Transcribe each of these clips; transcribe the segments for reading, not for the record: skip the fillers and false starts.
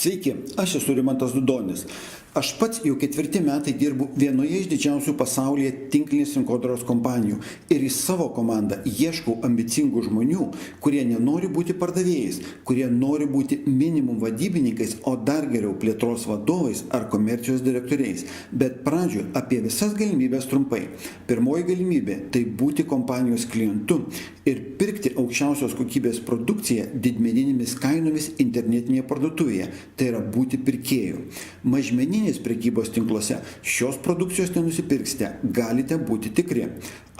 Sveiki, aš esu Rimantas Dudonis. Aš pats jau 4 metai dirbu vienoje iš didžiausių pasaulyje tinklinės rinkodaros kompanijų ir į savo komandą ieškau ambicingų žmonių, kurie nenori būti pardavėjais, kurie nori būti minimum vadybininkais, o dar geriau plėtros vadovais ar komercijos direktoriais. Bet pradžioje apie visas galimybės trumpai. Pirmoji galimybė – tai būti kompanijos klientu ir pirkti aukščiausios kokybės produkciją didmeninėmis kainomis internetinėje parduotuvėje, tai yra būti pirkėju. Mažmeninės prekybos tinkluose šios produkcijos nenusipirksite, galite būti tikri.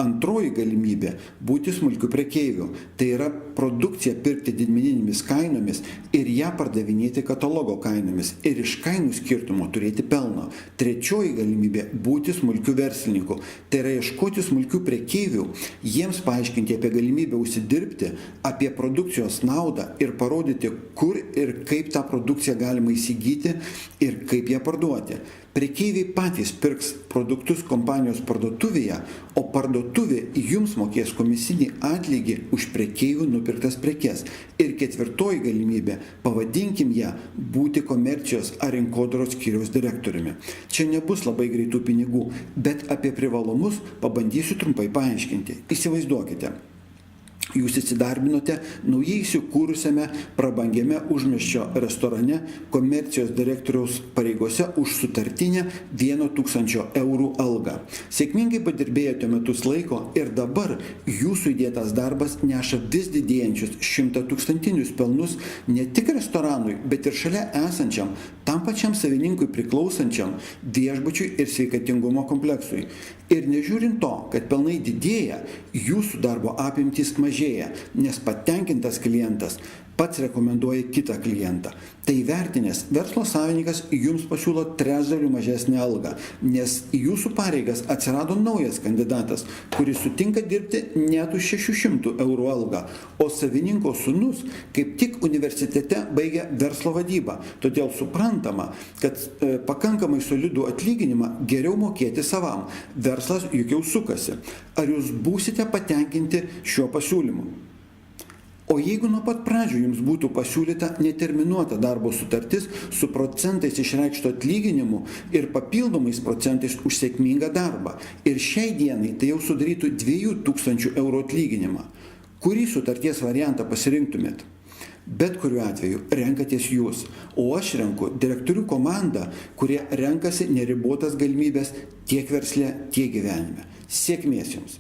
Antroji galimybė – būti smulkiu prekeiviu, tai yra produkciją pirkti didmeninėmis kainomis ir ją pardavinėti katalogo kainomis ir iš kainų skirtumo turėti pelno. Trečioji galimybė – būti smulkiu verslininku, tai yra ieškoti smulkių prekeivių, jiems paaiškinti apie galimybę užsidirbti, apie produkcijos naudą ir parodyti, kur ir kaip tą produkciją galima įsigyti ir kaip ją parduoti. Prekeiviai patys pirks produktus kompanijos parduotuvėje, o parduotuvė jums mokės komisinį atlygį už prekeivių nupirktas prekes. Ir ketvirtoji galimybė, pavadinkim ją, būti komercijos ar rinkodaros skyriaus direktoriumi. Čia nebus labai greitų pinigų, bet apie privalumus pabandysiu trumpai paaiškinti. Įsivaizduokite. Jūs įsidarbinote naujai įsikūrusiame prabangiame užmiesčio restorane komercijos direktoriaus pareigose už sutartinę 1000 eurų algą. Sėkmingai padirbėjote metus laiko ir dabar jūsų įdėtas darbas neša vis didėjančius 100-tūkstantinius pelnus ne tik restoranui, bet ir šalia esančiam, tam pačiam savininkui priklausančiam viešbučiui ir sveikatingumo kompleksui. Ir nežiūrint to, kad pelnai didėja, jūsų darbo apimtys mažėja, nes patenkintas klientas pats rekomenduoja kitą klientą. Tai vertinęs, verslo savininkas jums pasiūlo trečdaliu mažesnę algą, nes į jūsų pareigas atsirado naujas kandidatas, kuris sutinka dirbti net už 600 eurų algą, o savininko sūnus kaip tik universitete baigia verslo vadybą, todėl suprantama, kad pakankamai solidų atlyginimą geriau mokėti savam. Verslas juk jau sukasi. Ar jūs būsite patenkinti šiuo pasiūlymu? O jeigu nuo pat pradžių jums būtų pasiūlyta neterminuota darbo sutartis su procentais išreikšto atlyginimu ir papildomais procentais už sėkmingą darbą, ir šiai dienai tai jau sudarytų 2000 eurų atlyginimą, kurį sutarties variantą pasirinktumėt? Bet kuriuo atveju renkatės jūs, o aš renku direktorių komandą, kurie renkasi neribotas galimybės tiek versle, tiek gyvenime. Sėkmės jums!